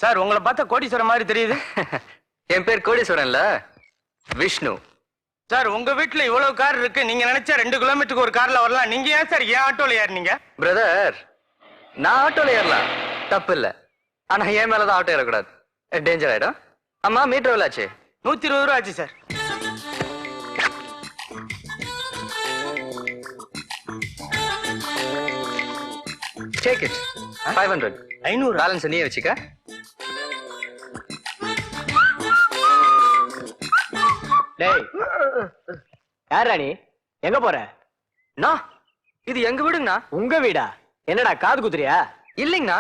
Sir உங்களை பார்த்தா கோடீஸ்வரன் மாதிரி தெரியுது. என் பேர் கோடீஸ்வரன்ல, விஷ்ணு. சார் உங்க வீட்டுல இவ்வளவு கார் இருக்கு, நீங்க நினைச்சா 2 கிலோமீட்டருக்கு ஒரு கார்ல வரலாம். நீங்க ஏன் சார் ஏன் ஆட்டோல ஏறினீங்க? பிரதர், நான் ஆட்டோல ஏறலாம், தப்பு இல்ல. ஆனா என் மேலதான் ஆட்டோ ஏறக்கூடாது, டேஞ்சர் ஆயிடும். அம்மா மீட்டர் எவ்வளவு ஆச்சு? 120 ரூபா ஆச்சு சார். Take it. 500. 500. பேலன்ஸ் நீயே வச்சுக்க. டேய், யாரா நீ? எங்க போற? நான் இது எங்க வீடுங்கண்ணா. உங்க வீடா? என்னடா காது குத்துறியா? இல்லைங்கண்ணா,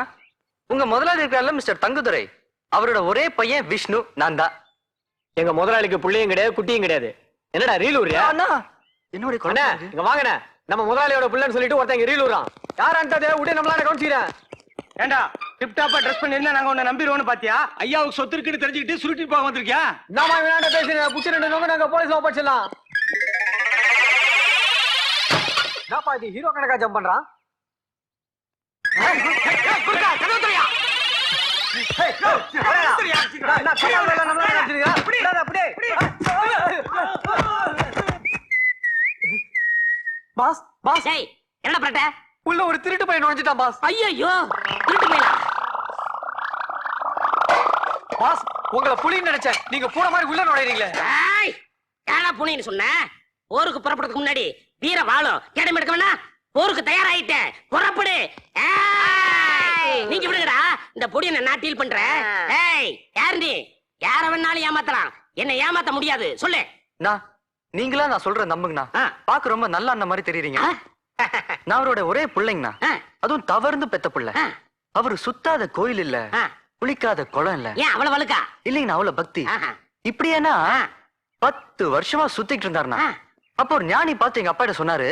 உங்க முதலாளி இருக்கார்ல மிஸ்டர் தங்குதுரை, அவரோட ஒரே பையன் விஷ்ணு நான் தான். எங்க முதலாளிக்கு புள்ளையும் கிடையாது, குட்டியும் கிடையாது. என்னடா ரீல் ஊரியா? என்னோட இங்க வாங்கண்ணே, நம்ம முதலாளியோட புள்ளன்னு சொல்லிட்டு ஒருத்தங்க ரீல் ஊறான். யாரான்ட்டதே உடனே நம்மளால கவனிச்சுக்கிறேன். ஏண்டா டிப்டாப்பா ட்ரெஸ் பண்ணிருந்தா நாங்க உன்னை நம்பிடுவோம்னு பாத்தியா? ஐயாவுக்கு சொத்து இருக்குன்னு தெரிஞ்சுக்கிட்டு சுருட்டி போக வந்திருக்கியா? நாம வேணாண்ட பேசுறேன், புடிச்சு 2 நோங்க நாங்க போலீஸ்ல ஒப்படைச்சிடலாம். என்னப்பா இது ஹீரோ கணக்கா ஜம்ப் பண்றான்? பாஸ் பாஸ், என்ன பண்ற? உள்ள ஒரு திருட்டு பையன் நுழைஞ்சிட்டான் பாஸ். ஐயோ, திருட்டு பையனா? பாஸ், உங்களை புலின்னு நினைச்சேன், நீங்க பூனை மாதிரி உள்ள நுழைறீங்களே. ஏடா புனின்னு சொன்ன? போருக்கு புறப்படுறதுக்கு முன்னாடி வீர வாழும் கேடம் எடுக்க வேணா? போருக்கு தயாராயிட்டேன், புறப்படு. நீங்க விடுங்கடா, இந்த பொடியை நான் டீல் பண்றேன். ஏய், யார் நீ? யார வேணாலும் ஏமாத்தலாம், என்ன ஏமாத்த முடியாது. சொல்லு. நீங்களா நான் சொல்றேன் நம்புங்கண்ணா. பாக்க ரொம்ப நல்ல அண்ணன் மாதிரி தெரியுறீங்க. நான் அவரோட ஒரே பிள்ளைங்கண்ணா, அதுவும் தவறுந்து பெத்த பிள்ளை. அவரு சுத்தாத கோயில் இல்ல, குளிக்காத குளம் இல்ல. ஏன் அவ்வளவு வழுக்கா? இல்லைங்கண்ணா, அவ்வளவு பக்தி. இப்படியேனா 10 வருஷமா சுத்திட்டு இருந்தாருண்ணா. அப்போ ஒரு ஞானி பார்த்து எங்க அப்பா கிட்ட சொன்னாரு,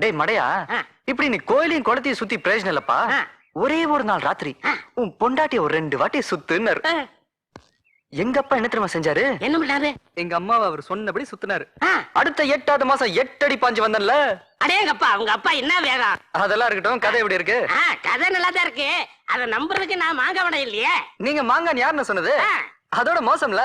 டேய் மடையா, இப்படி நீ கோயிலையும் குளத்தையும் சுத்தி பிரயோஜனம் இல்லப்பா, ஒரே ஒரு நாள் ராத்திரி உன் பொண்டாட்டிய ஒரு 2 வாட்டி சுத்துன்னாரு. எங்க அப்பா என்ன தெரியுமா செஞ்சாரு? என்ன பண்ணாரு? எங்க அம்மாவை அவர் சொன்னபடி சுத்தினாரு. அடுத்த 8வது மாசம் 8 அடி பாஞ்சு வந்தன்ல. அடேங்கப்பா, உங்க அப்பா என்ன வேகம். அதெல்லாம் இருக்கட்டும், கதை எப்படி இருக்கு? கதை நல்லா தான் இருக்கு. அத நம்புறதுக்கு நான் மாங்கவடம் இல்லையே. நீங்க மாங்கான் யாருன்னு சொன்னது? அதோட மோசம்ல.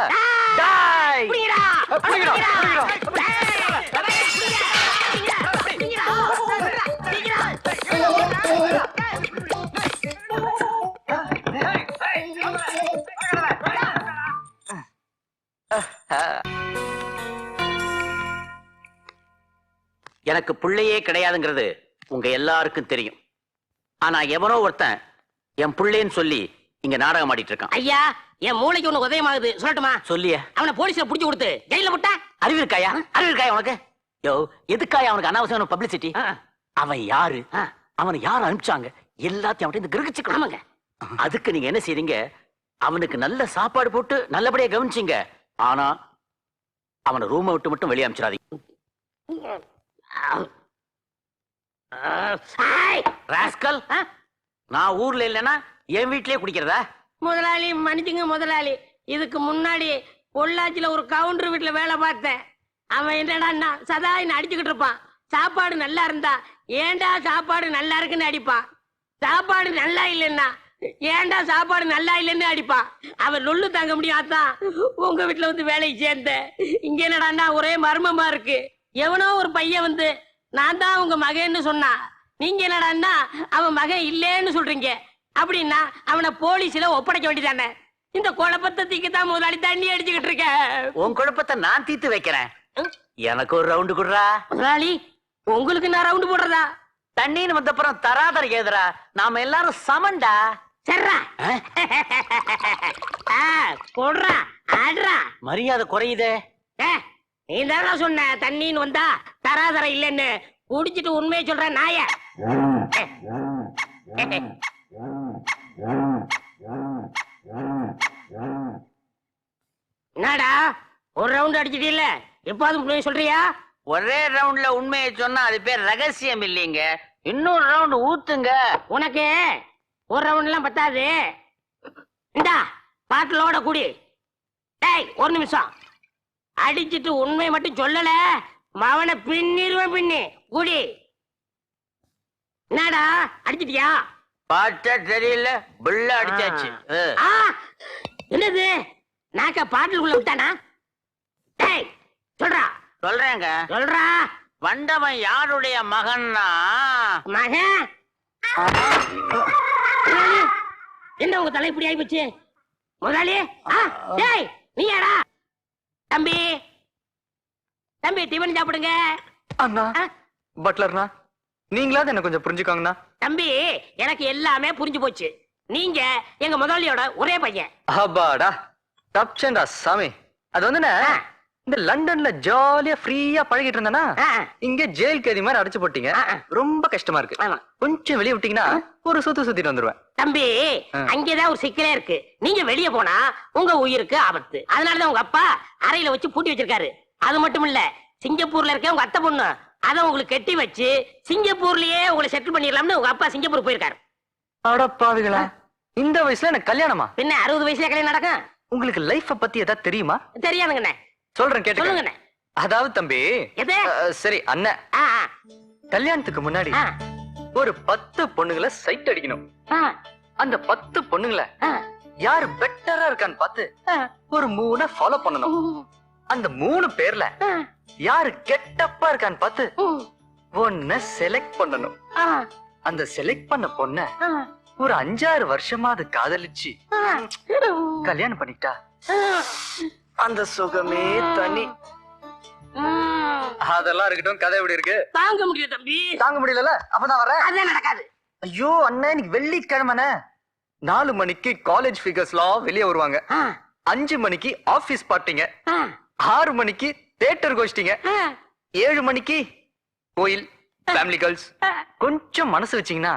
எனக்கு பிள்ளையே கிடையாதுங்கிறது உங்க எல்லாருக்கும் தெரியும். ஆனா எவனோ ஒருத்தன் என் பிள்ளைன்னு சொல்லி இங்க நாடகம் ஆடிட்டு இருக்கான். ஐயா, என் மூளைக்கு ஒண்ணு உதயமாகுது, சொல்லட்டுமா? சொல்லிய. அவனை போலீஸ்ல புடிச்சு கொடுத்து ஜெயில விட்டா. அறிவிருக்காயா? அறிவிருக்காயா உனக்கு? யோ, எதுக்காயா அவனுக்கு அனாவசியமான பப்ளிசிட்டி? அவன் யாரு, அவனை யார் அனுப்பிச்சாங்க, எல்லாத்தையும் அவன் கிரகிச்சுக்கலாமாங்க. அதுக்கு நீங்க என்ன செய்றீங்க? அவனுக்கு நல்ல சாப்பாடு போட்டு நல்லபடியா கவனிச்சீங்க. ஆனா அவனை ரூமை விட்டு மட்டும் வெளியே அனுப்பிச்சிடாதீங்க. ராஸ்கல், நான் ஊர்ல இல்லைன்னா என் வீட்லயே குடிக்கிறதா? முதலாளி மன்னிச்சுங்க முதலாளி, இதுக்கு முன்னாடி பொள்ளாச்சியில ஒரு கவுண்டர் வீட்டுல வேலை பார்த்தேன். அவன் என்னடா சதா என்ன அடிச்சுக்கிட்டு இருப்பான். சாப்பாடு நல்லா இருந்தா ஏண்டா சாப்பாடு நல்லா இருக்குன்னு அடிப்பான். சாப்பாடு நல்லா இல்லைன்னா ஏண்டா சாப்பாடு நல்லா இல்லைன்னு அடிப்பான். அவன் நொல்லு தாங்க முடியாதான் உங்க வீட்டுல வந்து வேலைக்கு சேர்ந்த. இங்க என்னடா ஒரே மர்மமா இருக்கு. எவனோ ஒரு பையன் வந்து நான் தான் உங்க மகன்னு சொன்னா, நீங்க என்னடா அவன் மகன் இல்லேன்னு சொல்றீங்க. அப்படின்னா அவனை போலீஸ்ல ஒப்படைக்க வேண்டியதானே. இந்த குழப்பத்தை தீக்கத்தான் முதலாளி தண்ணி அடிச்சுக்கிட்டு இருக்க. உன் குழப்பத்தை நான் தீர்த்து வைக்கிறேன். எனக்கு ஒரு ரவுண்டு குடுறா. முதலாளி, உங்களுக்கு நான் ரவுண்டு போடுறதா? தண்ணின்னு வந்தப்புறம் தராதர கேதுரா, நாம எல்லாரும் சமண்டா. சரிடா, போடுறா, ஆடுறா. மரியாதை குறையுதே. நீ தானே சொன்ன தண்ணின்னு வந்தா தராதர இல்லைன்னு. குடிச்சிட்டு உண்மையை சொல்ற நாய. என்னடா ஒரு ரவுண்ட் அடிச்சிட்டீல்ல, எப்பாவது உண்மையை சொல்றியா? ஒரே ரவுண்ட்ல உண்மையை சொன்னா அது பேர் ரகசியம் இல்லைங்க. இன்னொரு ரவுண்ட் ஊத்துங்க. உனக்கு ஒரு ரவுண்ட் எல்லாம் பத்தாது. இந்தா பாட்டிலோட குடி. டேய், ஒரு நிமிஷம். அடிச்சிட்டு உண்மை மட்டும் சொல்லல, மவனை பின்னிருவேன். பின்னி குடி. என்னடா அடிச்சிட்டியா? பார்த்தா தெரியல, புள்ள அடிச்சாச்சு. ஆ, என்னது நாக்க பாட்டிலுக்குள்ள விட்டானா? டேய் சொல்றா. சொல்றேங்க. சொல்றா. வந்தவன் யாருடைய மகன்னா? மகன் என்ன உங்க தலை இப்படி ஆயிப்போச்சு? முதலாளி டேய் நீ யாரா? தம்பி தம்பி டிபன் சாப்பிடுங்க. அண்ணா பட்லர்னா நீங்களாவது என்ன கொஞ்சம் புரிஞ்சுக்கோங்கண்ணா. தம்பி எனக்கு எல்லாமே புரிஞ்சு போச்சு. நீங்க எங்க முதலாளியோட ஒரே பையன். அப்பாடா தப்சேன்டா சாமி. அது வந்துண்ணே இந்த லண்டன்ல ஜாலியா ஃப்ரீயா பழகிட்டு இருந்தேனா இங்க ஜெயில் கைதி மாதிரி அடைச்சு போட்டீங்க. ரொம்ப கஷ்டமா இருக்கு. கொஞ்சம் வெளியே விட்டீங்கன்னா ஒரு சுத்திட்டு வந்துருவேன். தம்பி அங்கேதான் ஒரு சிக்கலே இருக்கு. நீங்க வெளியே போனா உங்க உயிருக்கு ஆபத்து. அதனாலதான் உங்க அப்பா அறையில வச்சு பூட்டி வச்சிருக்காரு. அது மட்டும் இல்ல, சிங்கப்பூர்ல இருக்க உங்க அத்தை பொண்ணு அத உங்களுக்கு கட்டி வச்சு சிங்கப்பூர்லயே உங்களை செட்டில் பண்ணிடலாம்னு உங்க அப்பா சிங்கப்பூர் போயிருக்காரு. அடப்பாவிகளா, இந்த வயசுல எனக்கு கல்யாணமா? பின்ன 60 வயசுல கல்யாணம் நடக்கும். உங்களுக்கு லைஃப பத்தி ஏதாவது தெரியுமா? தெரியாதுங்கண்ணே. சொல்றேன் கேட்டுக்கோங்க. சொல்லுங்கண்ணே. அதாவது தம்பி, எது? சரி அண்ணன் கல்யாணத்துக்கு முன்னாடி ஒரு 10 பொண்ணுங்களை சைட் அடிக்கணும். அந்த 10 பொண்ணுங்களை யாரு பெட்டரா இருக்கான்னு பார்த்து ஒரு 3 ஃபாலோ பண்ணணும். அந்த 3 பேர்ல யாரு கெட்டப்பா இருக்கான்னு பார்த்து ஒன்ன செலக்ட் பண்ணணும். அந்த செலக்ட் பண்ண பொண்ண ஒரு 5-6 வருஷமா அது காதலிச்சு கல்யாணம் பண்ணிட்டா அந்த சுகமே தனி. அதெல்லாம் இருக்கட்டும், கதை எப்படி இருக்கு? தாங்க முடியல தம்பி. தாங்க முடியல, அப்பதான் வரேன். அதான் நடக்காது. ஐயோ அண்ணா, இன்னைக்கு வெள்ளிக்கிழமை 4 மணிக்கு காலேஜ் ஃபிகர்ஸ்லாம் வெளியே வருவாங்க. 5 மணிக்கு ஆபீஸ் பார்ட்டிங்க, 6 மணிக்கு தியேட்டர் கோஷ்டிங்க, 7 மணிக்கு கோயில் ஃபேமிலி கேர்ள்ஸ். கொஞ்சம் மனசு வச்சீங்கன்னா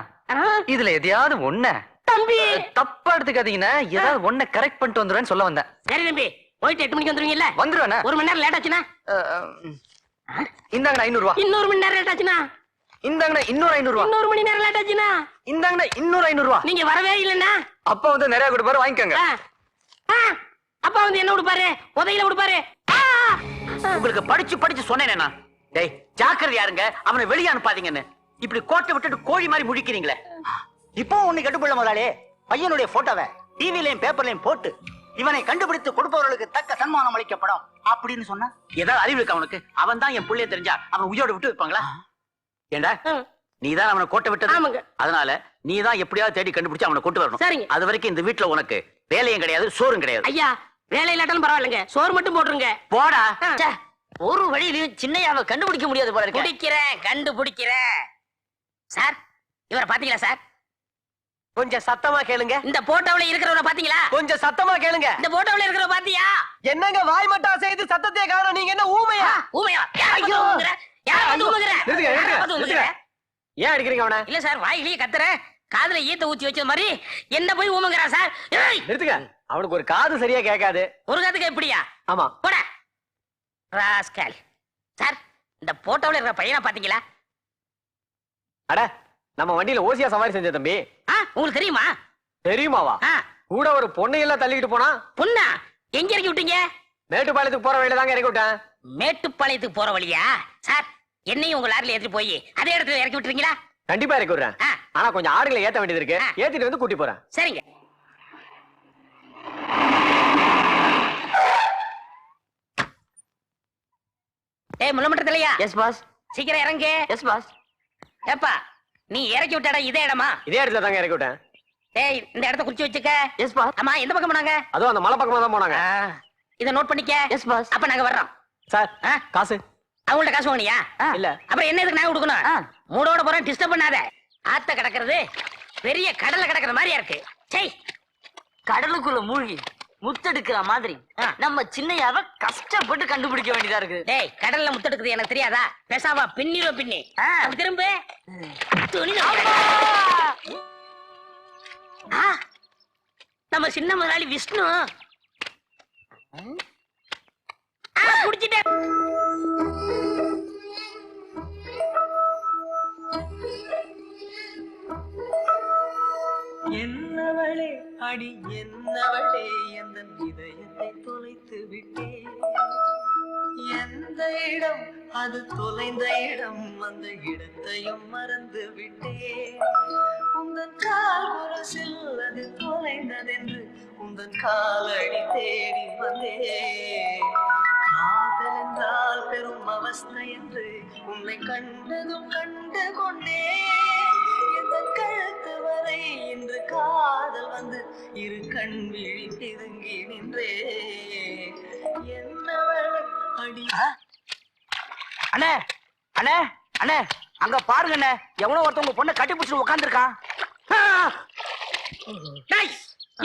இதுல எதையாவது ஒண்ண தம்பி தப்பா எடுத்துக்காதீங்கன்னா ஏதாவது ஒண்ண கரெக்ட் பண்ணிட்டு வந்துருவேன்னு சொல்ல வந்தேன். சரி தம்பி, போயிட்டு 8 மணிக்கு வந்துருவீங்கல்ல? வந்துருவேண்ணா. 1 மணி நேரம் லேட் ஆச்சுன்னா இந்தாங்கண்ணா 500 ரூபா. இன்னொரு மணி நேரம் லேட் ஆச்சுன்னா இந்தாங்கண்ணா இன்னொரு 500 ரூபா. இன்னொரு மணி நேரம் லேட் ஆச்சுன்னா இந்தாங்கண்ணா இன்னொரு 500 ரூபா. நீங்க வரவே இல்லைன்னா அப்பா வந்து நிறைய கொடுப்பாரு, வாங்கிக்கோங்க. அப்பா வந்து என்ன கொடுப்பாரு? உதையில கொடுப்பாரு. உங்களுக்கு படிச்சு படிச்சு சொன்னேன். டேய் ஜாக்கிரதையா இருங்க, அவனை வெளியே அனுப்பாதீங்கன்னு. இப்படி கோட்டை விட்டுட்டு கோழி மாதிரி முழிக்கிறீங்களே. இப்போ ஒண்ணு கட்டுப்படல முதலாளி. பையனுடைய போட்டோவை டிவிலையும் பேப்பர்லயும் போட்டு இவனை கண்டுபிடித்து கொடுப்பவர்களுக்கு தக்க சன்மானம் அளிக்கப்படும் அப்படின்னு சொன்னா ஏதாவது அறிவு இருக்கு அவனுக்கு? அவன் தான் என் புள்ளைய தெரிஞ்சா அவன் உயிரோட விட்டு வைப்பாங்களா? ஏண்டா நீதான் அவனை கோட்டை விட்டது. அதனால நீதான் எப்படியாவது தேடி கண்டுபிடிச்சு அவனை கொண்டு வரணும். சரிங்க. அது வரைக்கும் இந்த வீட்டுல உனக்கு வேலையும் கிடையாது, சோறும் கிடையாது. ஐயா வேலை இல்லாட்டாலும் பரவாயில்லைங்க, சோறு மட்டும் போட்டுருங்க. போடா. ஒரு வழியிலையும் சின்னையாவை கண்டுபிடிக்க முடியாது போல இருக்கு. கண்டுபிடிக்கிறேன் சார். இவரை பாத்தீங்களா சார்? கொஞ்சம் சத்தமா கேளுங்க. இந்த போட்டோல இருக்கிறவரை பாத்தீங்களா? கொஞ்சம் சத்தமா கேளுங்க. இந்த போட்டோல இருக்கிறவரை பாத்தியா? என்னங்க வாய் மட்டும் அசைது சத்தத்தையே காணோம். நீங்க என்ன ஊமையா? ஊமையா? ஐயோ யார் வந்து ஊமைங்கற? ஏன் அடிக்கிறீங்க அவனை? இல்ல சார், வாயிலேயே கத்துற, காதுல ஈத்த ஊத்தி வச்ச மாதிரி என்ன போய் ஊமைங்கறா சார்? ஏய் நிறுத்துங்க. அவனுக்கு ஒரு காது சரியா கேட்காது. ஒரு காதுக்கு எப்படியா? ஆமா போடா ராஸ்கல். சார் இந்த போட்டோல இருக்கிற பையனை பாத்தீங்களா? அட நம்ம வண்டியில ஓசியா சவாரி செஞ்ச தம்பி. உங்களுக்கு தெரியுமா? தெரியுமாவா? கூட ஒரு பொண்ணை எல்லாம் தள்ளிக்கிட்டு போனா. பொண்ணா? எங்க இறக்கி விட்டீங்க? மேட்டுப்பாளையத்துக்கு போற வழியில தாங்க இறக்கி விட்டேன். மேட்டுப்பாளையத்துக்கு போற வழியா? சார் என்னையும் உங்க லாரில ஏத்தி போய் அதே இடத்துல இறக்கி விட்டுறீங்களா? கண்டிப்பா இறக்கி விடுறேன். ஆனா கொஞ்சம் ஆடுகளை ஏத்த வேண்டியது இருக்கு. ஏத்திட்டு வந்து கூட்டி போறேன். சரிங்க. ஏய் முள்ளமட்டத்திலையா? S boss. சீக்கிரம் இறங்கு. Yes boss. ஏப்பா நீ இறக்கி விட்ட இடம் இதே இடமா? இதே இடத்துல தாங்க இறக்கி விட்டேன். ஏய் இந்த இடத்த குறிச்சு வச்சுக்க. Yes boss. அம்மா எந்த பக்கம் போனாங்க? அதுவும் அந்த மலை பக்கமா தான் போனாங்க. இத நோட் பண்ணிக்க. Yes boss. அப்ப நாங்க வர்றோம். சார் காசு அவங்கள்ட்ட காசு வாங்கினியா? இல்ல. அப்புறம் என்ன இதுக்கு நாங்க கொடுக்கணும்? மூடோட போறேன், டிஸ்டர்ப் பண்ணாத. ஆத்த கிடக்கிறது பெரிய கடல்ல கிடக்குற மாதிரியா இருக்கு. சரி கடலுக்குள்ள மூழ்கி முத்தெடுக்கிற மாதிரி நம்ம சின்னையாவ கஷ்டப்பட்டு கண்டுபிடிக்க வேண்டியதா இருக்கு. டேய் கடல்ல முத்தெடுக்குது எனக்கு தெரியாதா? பேசாம பின்னிரோ பின்னி அப்படி திரும்ப துணி நம்ம சின்ன முதலாளி விஷ்ணு குடிச்சிட்டேன். என்னவளே அடி என்னவளே எந்த இதயத்தை தொலைத்து விட்டே. எந்த இடம் அது தொலைந்த இடம், அந்த இடத்தையும் மறந்து விட்டே. உந்தன் கால் முரசில் அது தொலைந்ததென்று உந்தன் காலடி தேடி வந்தே. காதல் என்றால் பெரும் அவஸ்தை என்று உன்னை கண்டதும் கண்டு கொண்டே. எந்தன் கழுத்து வரை இன்று காதல் வந்து இரு கண் விழி பிதுங்கி நின்றே. என்னவள் அடி அண்ணே அண்ணே அண்ணே அங்க பாருங்க அண்ணே, எவனோ ஒருத்தவங்க பொண்ணை கட்டி பிடிச்சிட்டு உட்காந்துருக்கான்.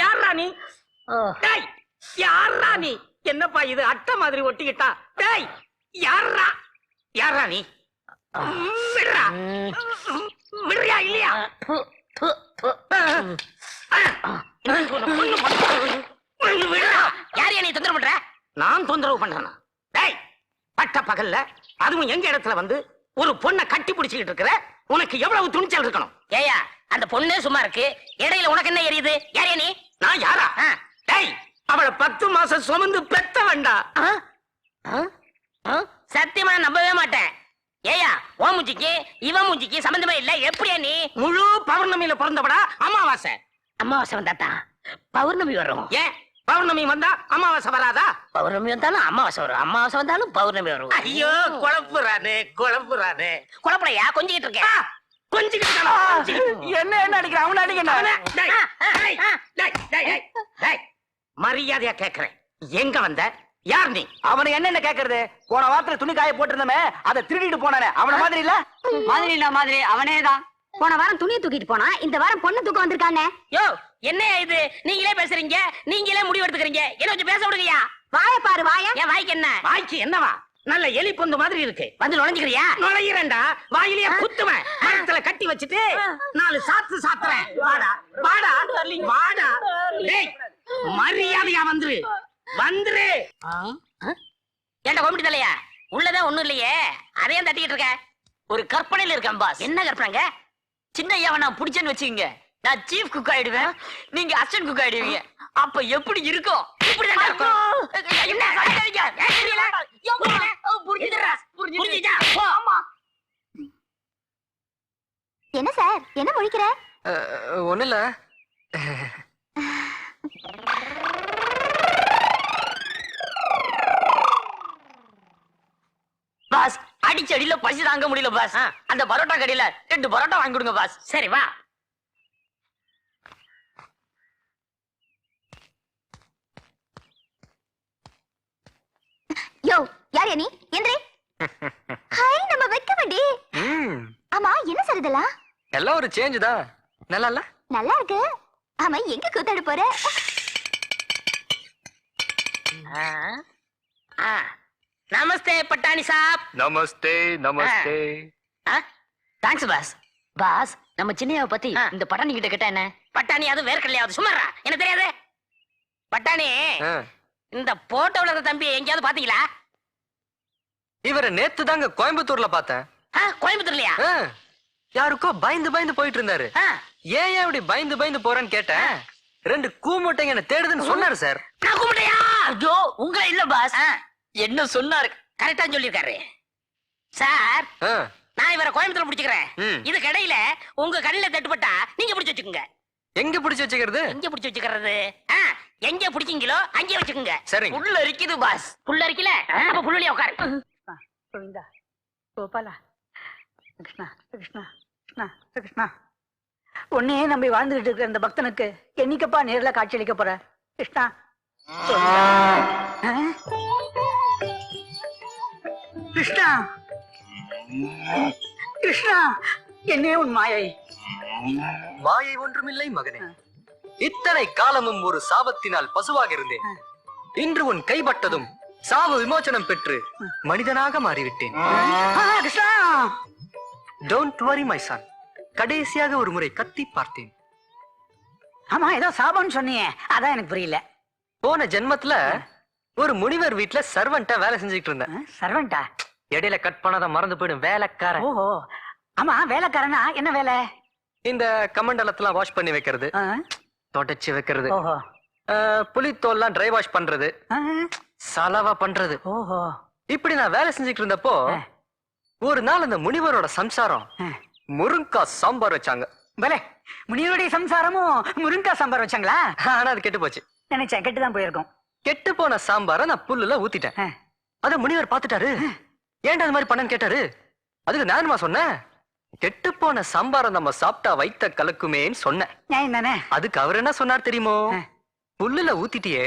யாரா நீ? டேய், யாரா நீ? என்னப்பா இது அட்டை மாதிரி ஒட்டிக்கிட்டா? டேய், யாரா யாரா நீ? விடுறா, விடுறியா இல்லையா? யாரையா நீ தொந்தரவு பண்ற? நான் தொந்தரவு பண்றேனா? டேய், பட்ட பகல்ல அதுவும் எங்க இடத்துல வந்து ஒரு பொண்ணை கட்டி பிடிச்சிட்டு இருக்கிற, உனக்கு எவ்வளவு துணிச்சல் இருக்கணும்? ஏயா, அந்த பொண்ணே சும்மா இருக்கு, இடையில உனக்கு என்ன எரியுது? யாரே நீ? நான் யாரா? டேய், அவளை 10 மாசம் சுமந்து பெத்த வேண்டா. சத்தியமா நம்பவே மாட்டேன். ஏயா, ஓ மூஞ்சிக்கு இவன் மூஞ்சிக்கு சம்பந்தமே இல்ல. எப்படியா நீ? முழு பௌர்ணமியில பிறந்தவடா அமாவாசை. அமாவாசை வந்தாத்தா பௌர்ணமி வரும். ஏன் பௌர்ணமி வந்தா அமாவாசை வராதா? பௌர்ணமி வந்தாலும் அமாவாசை வரும், அமாவாசை வந்தாலும் பௌர்ணமி வரும். ஐயோ, குழப்புறானே குழப்புறானே. குழப்பலையா? கொஞ்சிக்கிட்டு இருக்கேன். என்ன என்ன அடிக்கிற? அவனை அடிக்க. மரியாதையா கேக்குறேன், எங்க வந்த? யார் நீ? அவனை என்னென்ன கேக்குறது? போன வாரத்துல துணி காய போட்டிருந்தமே, அதை திருடிட்டு போனானே, அவன மாதிரி இல்ல? மாதிரி இல்ல மாதிரி அவனேதான். போன வாரம் துணியை தூக்கிட்டு போனா, இந்த வாரம் பொண்ணு தூக்க வந்திருக்கானே. யோ, என்னையா இது? நீங்களே பேசுறீங்க, நீங்களே முடிவு எடுத்துக்கிறீங்க. என்ன கொஞ்சம் பேச விடுங்கயா. வாய பாரு வாய. என் வாய்க்கு என்ன? வாய்க்கு என்னவா? நல்ல எலி பொந்து மாதிரி இருக்கு. வந்து நுழைஞ்சுக்கிறியா? நுழையிறேன்டா, வாயிலேயே குத்துவேன். மரத்துல கட்டி வச்சுட்டு 4 சாத்து சாத்துறேன். வாடா வாடா வாடா. டேய், மரியாதையா வந்துரு வந்துரு. ஏன்டா கோமிட்டி தலையா? உள்ளதான் ஒண்ணும் இல்லையே, அதையும் தட்டிக்கிட்டு இருக்க. ஒரு கற்பனையில இருக்கேன் பாஸ். என்ன கற்பனைங்க? சின்ன ஐயாவை நான் பிடிச்சேன்னு வச்சுக்கீங்க, நான் சீஃப் குக் ஆயிடுவேன், நீங்க அசிஸ்டன்ட் குக் ஆயிடுவீங்க. அப்ப எப்படி இருக்கும்? இப்படிதான் இருக்கும். என்ன சொல்றீங்க? தெரியல. புரிஞ்சுதா? ஆமா. என்ன சார், என்ன முழிக்கிற? ஒண்ணு இல்ல. பாஸ், அடிச்சு அடியில பசி தாங்க முடியல பாஸ். அந்த பரோட்டா கடையில 2 பரோட்டா வாங்கி கொடுங்க பாஸ். சரி வா. யோ, யார் நீ? எந்திரி. ஹாய், நம்ம வைக்க வண்டி. ஆமா, என்ன சார் இதெல்லாம்? எல்லாம் ஒரு சேஞ்ச் தான். நல்லா இல்ல? நல்லா இருக்கு. ஆமா, எங்க கூத்தாட போற? நமஸ்தே பட்டாணி சாப். நமஸ்தே நமஸ்தே. Thanks boss. பாஸ், நம்ம சின்னையாவை பத்தி இந்த பட்டாணி கிட்ட கேட்டா என்ன? பட்டாணி அது வேர்க்கடலையாவது சும்மாறா, என்ன தெரியாது? பட்டாணி, இந்த போட்டோல இருக்க தம்பி எங்கேயாவது பாத்தீங்களா? இவரை நேத்து தாங்க கோயம்புத்தூர்ல பார்த்தேன். கோயம்புத்தூர்லயா? யாருக்கோ பயந்து பயந்து போயிட்டு இருந்தாரு. ஏன் இப்படி பயந்து பயந்து போறேன்னு கேட்டேன். 2 கூமுட்டைங்க என்ன தேடுதுன்னு சொன்னாரு சார். நான் கூமுட்டையா? ஐயோ, உங்களை இல்ல பாஸ், என்ன சொன்னாரு? கரெக்டா சொல்லிருக்காரு சார். நான் இவரை கோயம்புத்தூர்ல பிடிச்சுக்கிறேன். இதுக்கு இடையில உங்க கண்ணில தட்டுப்பட்டா நீங்க பிடிச்சு வச்சுக்கோங்க. எங்க பிடிச்சு வச்சுக்கிறது? எங்க பிடிச்சு வச்சுக்கிறது? எங்க பிடிச்சீங்களோ அங்கே வச்சுக்கோங்க. சரி. புள்ள இருக்குது பாஸ். புள்ள இருக்கல, அப்ப புள்ளிய உட்காரு. கோவிந்தா, கோபாலா, கிருஷ்ணா கிருஷ்ணா கிருஷ்ணா கிருஷ்ணா. உன்னையே நம்பி வாழ்ந்துகிட்டு இருக்கிற இந்த பக்தனுக்கு என்னைக்கப்பா நேர்ல காட்சியளிக்க போற? கிருஷ்ணா கிருஷ்ணா கிருஷ்ணா, என்னே உன் மாயை? மாயை ஒன்றுமில்லை மகனே. இத்தனை காலமும் ஒரு சாபத்தினால் பசுவாக இருந்தேன். இன்று உன் கைப்பட்டதும் சாவு விமோசனம் பெற்று மனிதனாக மாறிவிட்டேன். Krishna, don't worry my son. கடைசியாக ஒரு முறை கத்தி பார்த்தேன். ஆமா, ஏதோ சாபம்னு சொன்னியே, அதான் எனக்கு புரியல. போன ஜென்மத்துல ஒரு முனிவர் வீட்டுல சர்வன்ட்டா வேலை செஞ்சுட்டு இருந்தேன். சர்வன்டா? இடையில கட் பண்ணாத மறந்து போயிடும், வேலைக்காரன். ஓஹோ, ஆமா, வேலைக்காரனா? என்ன வேலை? இந்த கமண்டலத்தெல்லாம் வாஷ் பண்ணி வைக்கிறது, தொடச்சு வைக்கிறது, ஓஹோ, புலித்தோல்லாம் ட்ரை வாஷ் பண்றது, சலவா பண்றது. ஓஹோ, இப்படி நான் வேலை செஞ்சுட்டு இருந்தப்போ ஒரு நாள் அந்த முனிவரோட சம்சாரம் முருங்கா சாம்பார் வச்சாங்க. பலே முனிவருடைய சம்சாரமும் முருங்கா சாம்பார் வச்சாங்களா? ஆனா அது கெட்டு போச்சு. நினைச்சேன் கெட்டுதான் போயிருக்கும். கெட்டு போன சாம்பார நான் புல்லுல ஊத்திட்டேன். அத முனிவர் பாத்துட்டாரு. ஏன்டா அது மாதிரி பண்ணன்னு கேட்டாரு. அதுக்கு நானுமா சொன்னேன், கெட்டு போன சாம்பார நம்ம சாப்பிட்டா வைத்த கலக்குமேன்னு சொன்னேன். நியாயம் தானே? அதுக்கு அவர் என்ன சொன்னார் தெரியுமோ? புல்லுல ஊத்திட்டியே,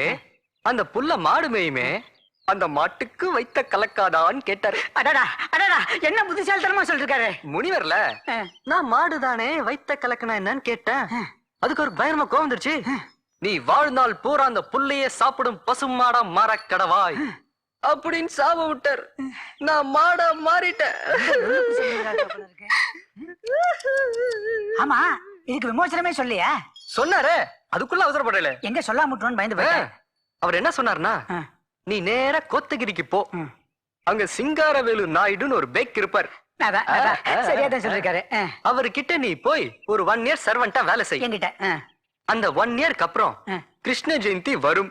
அந்த புல்ல மாடு மேயுமே, அந்த மாட்டுக்கு வைத்த கலக்காதான்னு கேட்டாரு. அடடா அடடா, என்ன புத்திசாலித்தனமா சொல்லிருக்காரு முனிவர்ல. நான் மாடுதானே வைத்த கலக்குனா என்னன்னு கேட்டேன். அதுக்கு ஒரு பயங்கரமா கோவம் வந்துருச்சு. நீ வாழ்நாள் பூரா அந்த புல்லையே சாப்பிடும் பசுமாடா மாற கடவாய் அப்படின்னு சாப விட்டார். நான் மாடா மாறிட்டேன். ஆமா, இதுக்கு விமோசனமே சொல்லியா? சொன்னாரு. அதுக்குள்ள அவசரப்படல. எங்க சொல்லாமட்டோன்னு பயந்து போயிட்டேன். அவர் என்ன சொன்னார்னா, நீ நேரா கோத்தகிரிக்கு போ, அங்க சிங்காரவேலு நாயுடுன்னு ஒரு பேக் இருப்பார். சரியாதான் சொல்லிருக்காரு. அவர்கிட்ட நீ போய் ஒரு 1 இயர் சர்வெண்டா வேலை செய்ய. என்கிட்ட அந்த 1 இயருக்கு அப்புறம் கிருஷ்ண ஜெயந்தி வரும்.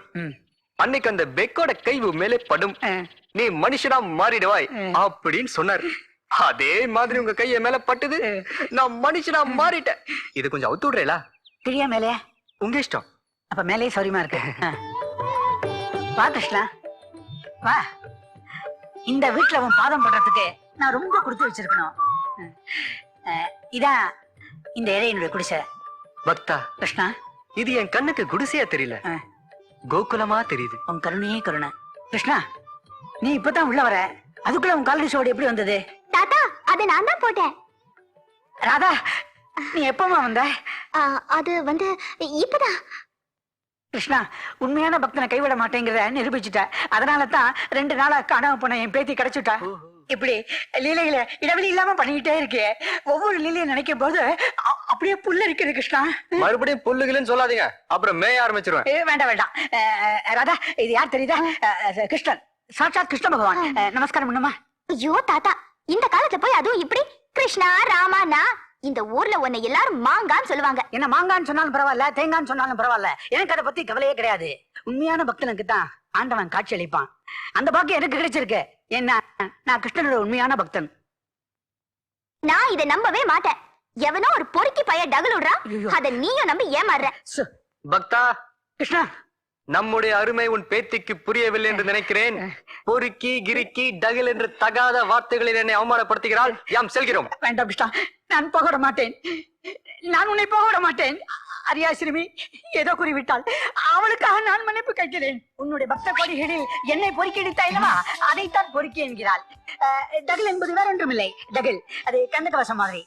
அன்னைக்கு அந்த பெக்கோட கை மேலே படும், நீ மனுஷனா மாறிடுவாய் அப்படின்னு சொன்னார். அதே மாதிரி உங்க கைய மேல பட்டுது, நான் மனுஷனா மாறிட்டேன். இது கொஞ்சம் அவுத்து விடுறேலா? தெரியா மேலே? உங்க இஷ்டம். அப்ப மேலே சௌரியமா இருக்கு. வா கிருஷ்ணா வா. இந்த வீட்டுல உன் பாதம் பண்றதுக்கு நான் ரொம்ப கொடுத்து வச்சிருக்கணும். இதான் இந்த இறையனுடைய குடிசை. பக்தா கிருஷ்ணா, இது என் கண்ணுக்கு குடிசையா தெரியல, கோகுலமா தெரியுது. உன் கருணையே கருணை. கிருஷ்ணா, நீ இப்பதான் உள்ள வர, அதுக்குள்ள உன் காலடி சோடு எப்படி வந்தது? தாத்தா, அதை நான் தான் போட்டேன். ராதா, நீ எப்பமா வந்த? அது வந்து இப்பதான். கிருஷ்ணா, உண்மையான பக்தனை கைவிட மாட்டேங்கிறத நிரூபிச்சுட்ட. அதனாலதான் 2 நாளா காணாம போன என் பேத்தி கிடைச்சுட்டா. இப்படி லீலைகளை இடைவெளி இல்லாம பண்ணிக்கிட்டே இருக்கே. ஒவ்வொரு லீலையை நினைக்கும் போது அப்படியே புல்ல இருக்குது கிருஷ்ணா. மறுபடியும் புல்லுகளுன்னு சொல்லாதீங்க, அப்புறம் மேய ஆரம்பிச்சிருவேன். வேண்டாம் வேண்டாம். ராதா, இது யார் தெரியுதா? கிருஷ்ணன், சாட்சாத் கிருஷ்ண பகவான். நமஸ்காரம் பண்ணுமா? ஐயோ தாத்தா, இந்த காலத்துல போய் அதுவும் இப்படி கிருஷ்ணா ராமானா, இந்த ஊர்ல உன்னை எல்லாரும் மாங்கான்னு சொல்லுவாங்க. என்ன மாங்கான்னு சொன்னாலும் பரவாயில்ல, தேங்கான்னு சொன்னாலும் பரவாயில்ல, எனக்கு அதை பத்தி கவலையே கிடையாது. உண்மையான பக்தனுக்கு தான் ஆண்டவன் காட்சி அளிப்பான். அந்த பாக்கியம் எனக்கு கிடைச்சிருக்கு. என்ன, நான் கிருஷ்ணனோட உண்மையான பக்தன். நான் இதை நம்பவே மாட்டேன். எவனோ ஒரு பொறுக்கி பைய டகுல் விடுறான், அத நீயும் நம்பி ஏமாறுற. பக்தா, கிருஷ்ணா, நம்முடைய அருமை உன் பேத்திக்கு புரியவில்லை என்று நினைக்கிறேன். பொறுக்கி கிரிக்கி டகில் என்று தகாத வார்த்தைகளில் என்னை அவமானப்படுத்துகிறாள். யாம் செல்கிறோம். வேண்டாம் கிருஷ்ணா, நான் போக விட மாட்டேன். நான் உன்னை போக விட மாட்டேன். அரியாசிறுமி ஏதோ கூறிவிட்டாள், அவளுக்காக நான் மன்னிப்பு கேட்கிறேன். உன்னுடைய பக்த கோடிகளில் என்னை பொறுக்கி அடித்தாயில்லவா, அதைத்தான் பொறுக்கி என்கிறாள். டகில் என்பது வேற ஒன்றும் இல்லை. டகில் அது கந்தகவசம் மாதிரி.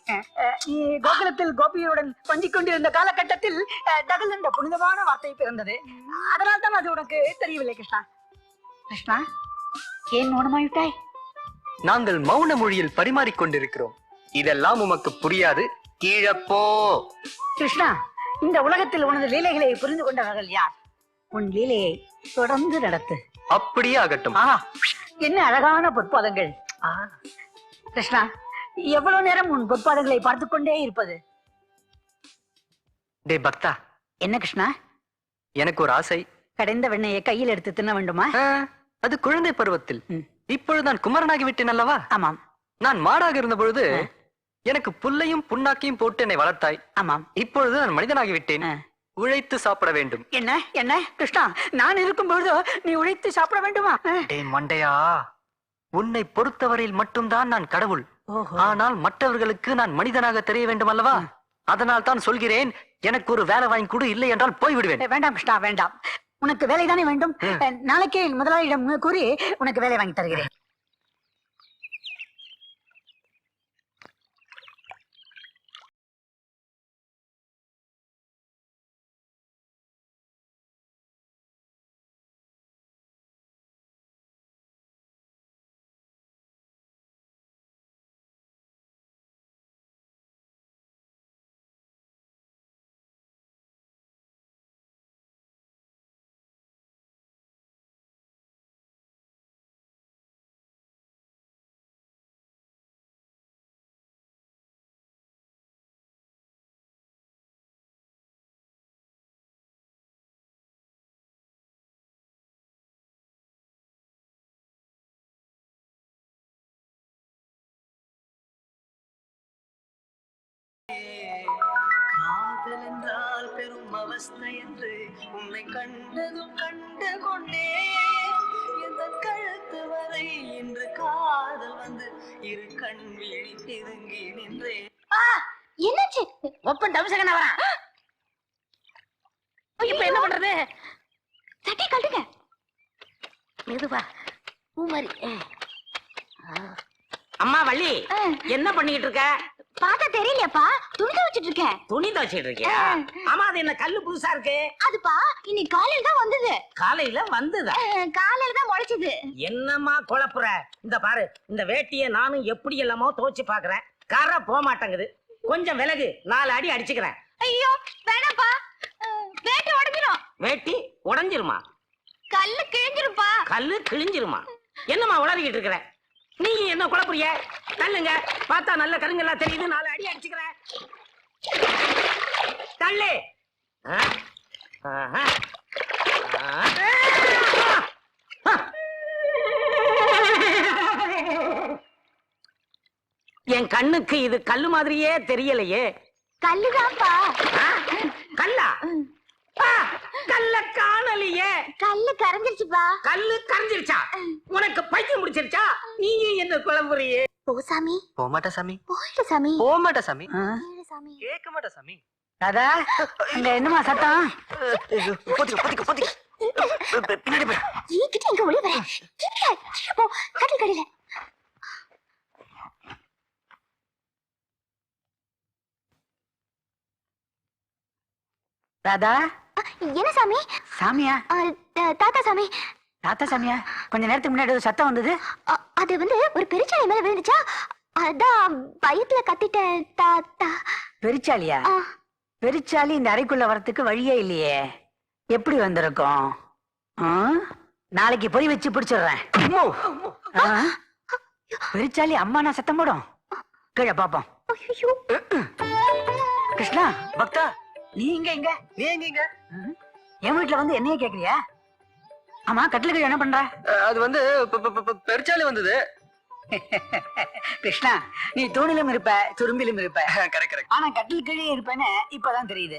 நீ கோகுலத்தில் கோபியுடன் கொஞ்சிக் கொண்டிருந்த காலகட்டத்தில் டகில் என்ற புனிதமான வார்த்தை பிறந்தது. அதனால் தான் அது உனக்கு தெரியவில்லை கிருஷ்ணா. கிருஷ்ணா, ஏன் மௌனமாயிட்டாய்? நாங்கள் மௌன மொழியில் பரிமாறிக்கொண்டிருக்கிறோம். இதெல்லாம் உமக்கு புரியாது, கீழப்போ. கிருஷ்ணா, இந்த உலகத்தில் உனது லீலைகளை புரிந்து கொண்டவர்கள் யார்? உன் லீலையை தொடர்ந்து நடத்து. அப்படியே ஆகட்டும். என்ன அழகான பொற்பாதங்கள். கிருஷ்ணா, எவ்வளவு நேரம் உன் பொற்பாதங்களை பார்த்துக் கொண்டே இருப்பது? டே பக்தா. என்ன கிருஷ்ணா? எனக்கு ஒரு ஆசை. கடைந்த வெண்ணையை கையில் எடுத்து தின்ன வேண்டுமா? அது குழந்தை பருவத்தில். இப்பொழுது நான் குமரனாகி விட்டேன் அல்லவா? ஆமாம். நான் மாடாக இருந்த பொழுது எனக்கு புல்லையும் புண்ணாக்கையும் போட்டு என்னை வளர்த்தாய். ஆமாம். இப்பொழுது நான் மனிதனாகி விட்டேன். உழைத்து சாப்பிட வேண்டும். என்ன என்ன கிருஷ்ணா, நான் இருக்கும் பொழுது நீ உழைத்து சாப்பிட வேண்டுமா? டே மண்டையா, உன்னை பொறுத்தவரையில் மட்டும்தான் நான் கடவுள். ஆனால் மற்றவர்களுக்கு நான் மனிதனாக தெரிய வேண்டும் அல்லவா? அதனால் தான் சொல்கிறேன், எனக்கு ஒரு வேலை வாங்கி கொடு, இல்லை என்றால் போய்விடுவேன். வேண்டாம் கிருஷ்ணா, வேண்டாம். உனக்கு வேலை தானே வேண்டும். நாளைக்கே முதலாளியிடம் கூறி உனக்கு வேலை வாங்கி தருகிறேன். அவஸ்தை என்று உன்னை கண்டதும் கண்டு கொண்டே எந்த கழுத்து வரை இன்று காதல் வந்து இரு கண் விழி பிதுங்கி நின்றே. என்னாச்சு? ஒப்பன் தவிசகன வரா. இப்ப என்ன பண்றது? சட்டை கட்டுங்க. மெதுவா பூமாரி. அம்மா வள்ளி, என்ன பண்ணிக்கிட்டு இருக்க? பார்த்தா தெரியலையாப்பா, துணி துவைச்சிட்டு இருக்கேன். துணி துவைச்சிட்டு இருக்கியா? ஆமா, அது என்ன கல்லு புதுசா இருக்கு? அதுப்பா இன்னைக்கு காலையில தான் வந்தது. காலையில வந்ததா? காலையில தான் முளைச்சது. என்னம்மா குழப்புற? இந்த பாரு, இந்த வேட்டிய நானும் எப்படி எல்லாமோ துவைச்சு பாக்குறேன், கரை போக மாட்டேங்குது. கொஞ்சம் விலகு, 4 அடி அடிச்சுக்கிறேன். ஐயோ வேணாப்பா, வேட்டி உடைஞ்சிரும். வேட்டி உடைஞ்சிருமா? கல்லு கிழிஞ்சிருப்பா. கல்லு கிழிஞ்சிருமா? என்னம்மா உளறிக்கிட்டு இருக்கிற? நீ என்ன குழப்புறிய? தள்ளுங்க, பார்த்தா நல்ல கருங்கல்லா தெரியுது. 4 அடி அடிச்சுக்கிறேன். தள்ளு. என் கண்ணுக்கு இது கல்லு மாதிரியே தெரியலையே. கல்லுதான்ப்பா. கல்லா? கல்ல காணலையே. கல்லு கரைஞ்சிருச்சுப்பா. கல்லு கரைஞ்சிருச்சா? உனக்கு பைத்தியம் முடிச்சிருச்சா? நீ என்ன குழம்புறியே? போ சாமி. போமாட்டா சாமி. போயிடு சாமி. போமாட்டா சாமி. போயிடு சாமி. கேட்க மாட்டா சாமி. ராதா, அங்க என்னமா சத்தம்? பின்னாடி போய். கிட்ட எங்க ஒளி வர? கீழே போ, கட்டில் கடியில. ராதா, என்ன சாமி? சாமியா? தாத்தா சாமி. தாத்தா சாமியா? கொஞ்ச நேரத்துக்கு முன்னாடி ஒரு சத்தம் வந்தது. அது வந்து ஒரு பெருச்சாளி மேல விழுந்துச்சா, அதான் பயத்துல கத்திட்டேன் தாத்தா. பெருச்சாலியா? பெருச்சாலி இந்த அறைக்குள்ள வரத்துக்கு வழியே இல்லையே. எப்படி வந்திருக்கோம்? நாளைக்கு பொறி வச்சு பிடிச்சிடுறேன். பெருச்சாலி அம்மா நான் சத்தம் போடும். கீழே பாப்போம். கிருஷ்ணா, பக்தா, நீ இங்க இங்க நீ எங்க இங்க? என் வீட்டுல வந்து என்னைய கேக்குறியா? ஆமா, கட்டிலுக்கு என்ன பண்ற? அது வந்து பெருச்சாலி வந்தது. கிருஷ்ணா, நீ தூணிலும் இருப்ப, துரும்பிலும் இருப்ப. கரெக்ட். ஆனா கட்டில் கீழே இருப்பேன்னு இப்பதான் தெரியுது.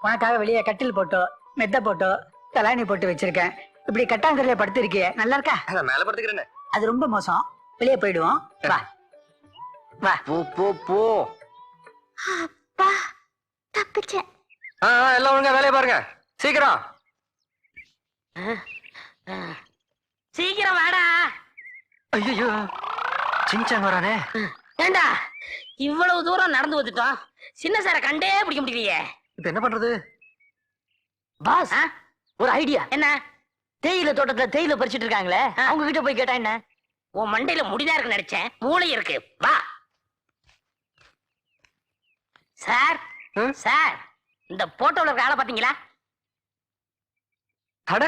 உனக்காக வெளியே கட்டில் போட்டோ, மெத்த போட்டோ, தலாணி போட்டு வச்சிருக்கேன். இப்படி கட்டாங்கரையில படுத்து இருக்கியே, நல்லா இருக்கா? நான் மேல படுத்துக்கிறேன். அது ரொம்ப மோசம். வெளியே போயிடுவோம். வா வா. போ. அப்பா, தப்பிச்சேன். எல்லாம் ஒழுங்கா வேலையை பாருங்க, சீக்கிரம். சீக்கிரம் வாடா. ஐயோ, சின்சான் வரானே. ஏண்டா இவ்வளவு தூரம் நடந்து வந்துட்டோம், சின்ன சார கண்டே பிடிக்க முடியலையே. இப்ப என்ன பண்றது? பாஸ், ஒரு ஐடியா. என்ன? தேயிலை தோட்டத்துல தேயிலை பறிச்சிட்டு இருக்காங்களே, அவங்க கிட்ட போய் கேட்டா என்ன? உன் மண்டையில முடிதான் இருக்கு நினைச்சேன், மூளை இருக்கு. வா சார். சார், இந்த போட்டோல இருக்க ஆளை பாத்தீங்களா? அட,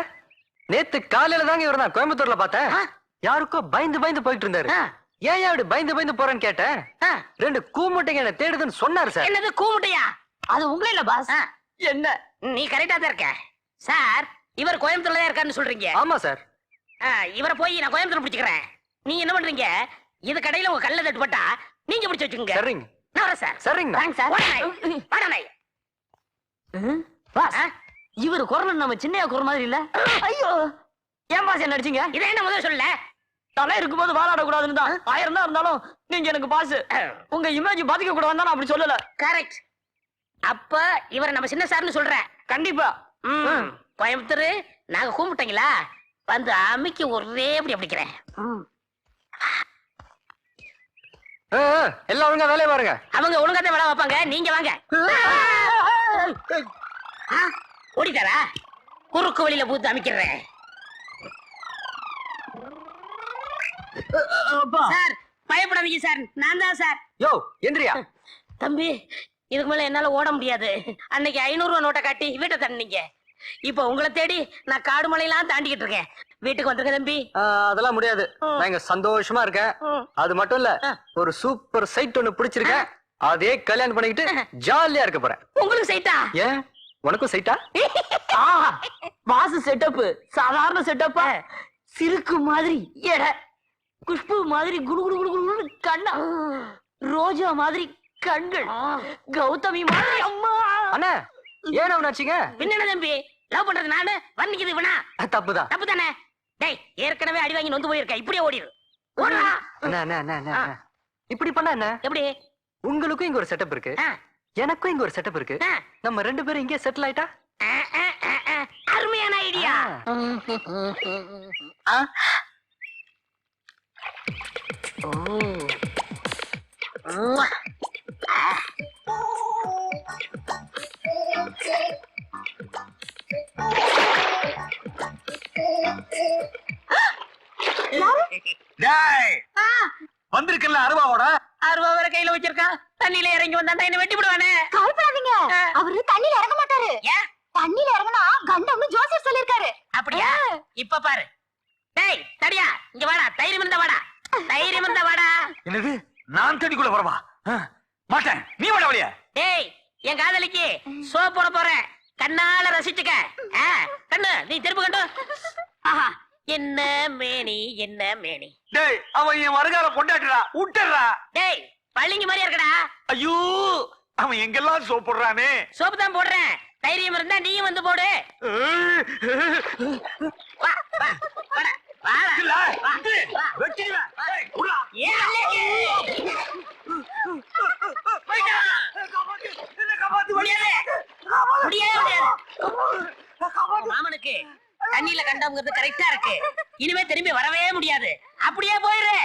நேத்து காலையில தாங்க இவர் நான் கோயம்புத்தூர்ல பார்த்தேன். யாருக்கோ பயந்து போயிட்டு இருந்தாரு. ஏன் அப்படி பயந்து போறேன்னு கேட்டேன். 2 கூமுட்டைங்க என்ன தேடுதுன்னு சொன்னாரு சார். என்னது கூமுட்டையா? அது உங்களே இல்ல பாஸ். என்ன நீ கரெக்டா தான் இருக்க சார். இவர் கோயம்புத்தூர்ல தான் இருக்காருன்னு சொல்றீங்க? ஆமா சார். இவரை போய் நான் கோயம்புத்தூர் பிடிச்சுக்கிறேன். நீங்க என்ன பண்றீங்க? இது கடையில உங்க கல்ல தட்டுப்பட்டா நீங்க பிடிச்சு வச்சுக்கோங்க. சரிங்க. நான் வரேன் சார். சரிங்க. Thanks sir. வாடா நாய். பாஸ், இவர் குரல் நம்ம சின்னையா குரல் மாதிரி இல்ல? ஐயோ, ஏன் பாஸ் என்ன அடிச்சீங்க? இதை என்ன முதல்ல சொல்லல? தலை இருக்கும்போது வாழாட கூடாதுன்னு தான். 1000 தான் இருந்தாலும் நீங்க எனக்கு பாஸ். உங்க இமேஜ் பாதிக்க கூடாதுன்னு தான் நான் அப்படி சொல்லல. கரெக்ட். அப்ப இவரை நம்ம சின்ன சார்னு சொல்றேன். கண்டிப்பா. கோயம்புத்தூர் நாங்க கூப்பிட்டீங்களா? வந்து அம்மிக்கு ஒரே அப்படி அப்படிக்கிறேன். எல்லாம் ஒழுங்கா வேலையை பாருங்க. அவங்க ஒழுங்காத வேலை வைப்பாங்க, நீங்க வாங்க. ஓடிட்டாரா? குறுக்கு வழியில பூத்து அமைக்கிறேன். சார் பயப்படாதீங்க சார், நான் தான் சார். யோ, எந்திரியா. தம்பி, இதுக்கு மேல என்னால ஓட முடியாது. அன்னைக்கு 500 ரூபா நோட்டை காட்டி வீட்டை தண்ணீங்க. இப்ப உங்களை தேடி நான் காடு மலையெல்லாம் தாண்டிக்கிட்டு இருக்கேன். வீட்டுக்கு வந்துருங்க தம்பி. அதெல்லாம் முடியாது. நான் இங்க சந்தோஷமா இருக்கேன். அது மட்டும் இல்ல, ஒரு சூப்பர் சைட் ஒண்ணு பிடிச்சிருக்கேன். அதே கல்யாணம் பண்ணிக்கிட்டு ஜாலியா இருக்க போறேன். உங்களுக்கு சைட்டா? ஏன், உனக்கும் சைட்டா? பாஸ் செட்டப் சாதாரண செட்டப்பா? சிறுக்கு மாதிரி எடை, குஷ்பு மாதிரி குடு குடு குடு குடு கண்ணா, ரோஜா மாதிரி கண்கள், கௌதமி மாதிரி அம்மா. அண்ணா, ஏன் அவனாச்சுங்க? பின்ன தம்பி லவ் பண்றது நானு வர்ணிக்குது இவனா? தப்புதான். தப்பு தானே? டேய் ஏற்கனவே அடி வாங்கி நொந்து போயிருக்க, இப்படியே ஓடிடு. ஓடுடா. அண்ணா, இப்படி பண்ணா என்ன? எப்படி? உங்களுக்கும் இங்க ஒரு செட்டப் இருக்கு, ஆ, எனக்கும் இங்க ஒரு செட்டப் இருக்கு. ஆ. நம்ம 2 பேரும் இங்கே செட்டில் ஆயிட்டா? அருமையான ஐடியா. டேய் வந்திருக்கல அருவாவோட அருவா வேற கையில வச்சிருக்கான். தண்ணியில இறங்கி வந்தா என்ன வெட்டி விடுவானே. கவலைப்படாதீங்க, அவரு தண்ணியில இறங்க மாட்டாரு. ஏன்? தண்ணியில இறங்கினா கண்டம்னு ஜோசியர் சொல்லிருக்காரு. அப்படியா? இப்ப பாரு. டேய் தடியா, இங்க வாடா. தைரியம் இருந்தா வாடா. தைரியம் இருந்தா வாடா. என்னது நான் தண்ணிக்குள்ள வரவா? மாட்டேன், நீ வாட வழியா. டேய் என் காதலிக்கு சோப் போட போறேன், கண்ணால ரசிச்சுக்க. கண்ணு நீ திரும்ப கண்டு. ஆஹா, என்ன மேனி, என்ன மேனி. டேய் அவன் என் வருகால கொண்டாடுறா, விட்டுறா. டேய் பள்ளிங்க மாதிரியா இருக்கடா. ஐயோ அவன் எங்கெல்லாம் சோப்படுறானே. சோப்பு தான் போடுறேன், தைரியம் இருந்தா நீயும் வந்து போடு. வா, வா, வாடா, வாடா. இல்ல, இது, வெட்டிடுவேன். டேய், உர்றா. ஏன் அல்லேங்க? போய்டா. என்னை காப்பாத்து, முடியாது. முடியாது. உன் மாமனுக்கு தண்ணியில கண்டவங்கிறது கரெக்டா இருக்கு. இனிமே திரும்பி வரவே முடியாது. அப்படியே போயிரு.